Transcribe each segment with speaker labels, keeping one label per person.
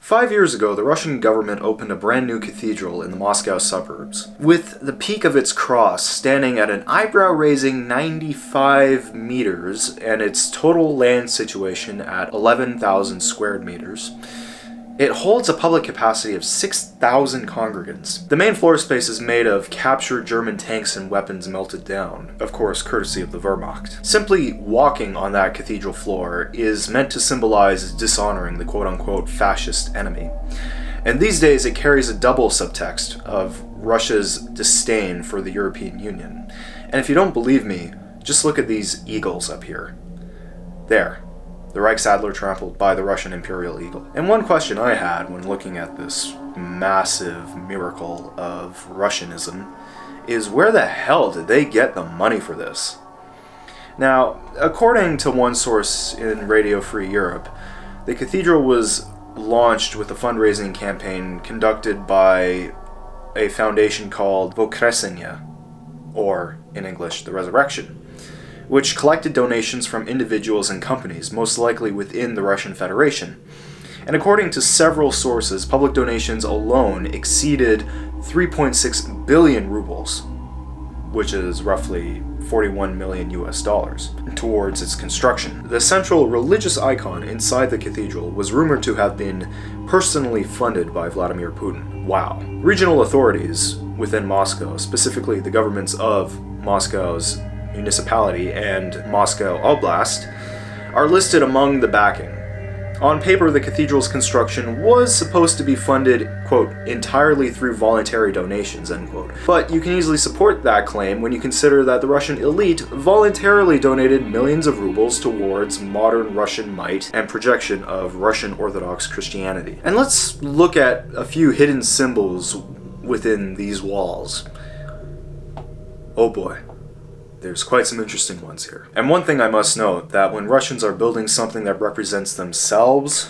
Speaker 1: 5 years ago, the Russian government opened a brand new cathedral in the Moscow suburbs, with the peak of its cross standing at an eyebrow-raising 95 meters and its total land situation at 11,000 square meters. It holds a public capacity of 6,000 congregants. The main floor space is made of captured German tanks and weapons melted down, of course courtesy of the Wehrmacht. Simply walking on that cathedral floor is meant to symbolize dishonoring the quote-unquote fascist enemy. And these days it carries a double subtext of Russia's disdain for the European Union. And if you don't believe me, just look at these eagles up here. There. The Reichsadler trampled by the Russian Imperial Eagle. And one question I had when looking at this massive miracle of Russianism is, where the hell did they get the money for this? Now, according to one source in Radio Free Europe, the cathedral was launched with a fundraising campaign conducted by a foundation called Voskresenia, or in English, the Resurrection, which collected donations from individuals and companies, most likely within the Russian Federation. And according to several sources, public donations alone exceeded 3.6 billion rubles, which is roughly 41 million US dollars, towards its construction. The central religious icon inside the cathedral was rumored to have been personally funded by Vladimir Putin. Wow. Regional authorities within Moscow, specifically the governments of Moscow's municipality and Moscow Oblast, are listed among the backing. On paper, the cathedral's construction was supposed to be funded, quote, entirely through voluntary donations, end quote. But you can easily support that claim when you consider that the Russian elite voluntarily donated millions of rubles towards modern Russian might and projection of Russian Orthodox Christianity. And let's look at a few hidden symbols within these walls. Oh boy. There's quite some interesting ones here. And one thing I must note, that when Russians are building something that represents themselves,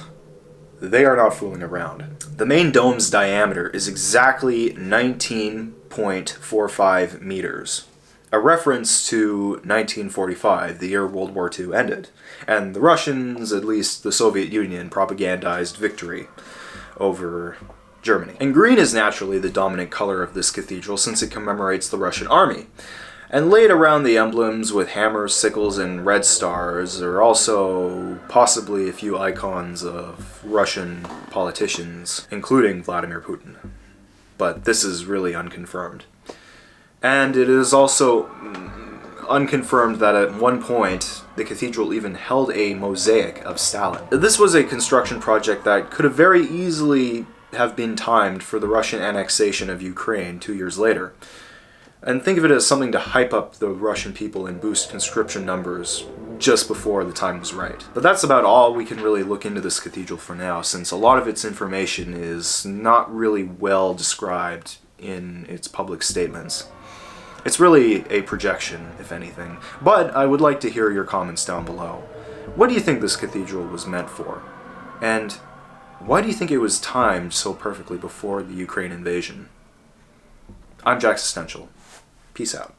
Speaker 1: they are not fooling around. The main dome's diameter is exactly 19.45 meters, a reference to 1945, the year World War II ended, and the Russians, at least the Soviet Union, propagandized victory over Germany. And green is naturally the dominant color of this cathedral since it commemorates the Russian army. And laid around the emblems with hammers, sickles, and red stars are also possibly a few icons of Russian politicians, including Vladimir Putin. But this is really unconfirmed. And it is also unconfirmed that at one point, the cathedral even held a mosaic of Stalin. This was a construction project that could have very easily have been timed for the Russian annexation of Ukraine 2 years later. And think of it as something to hype up the Russian people and boost conscription numbers just before the time was right. But that's about all we can really look into this cathedral for now, since a lot of its information is not really well described in its public statements. It's really a projection, if anything. But I would like to hear your comments down below. What do you think this cathedral was meant for? And why do you think it was timed so perfectly before the Ukraine invasion? I'm Jack Existential. Peace out.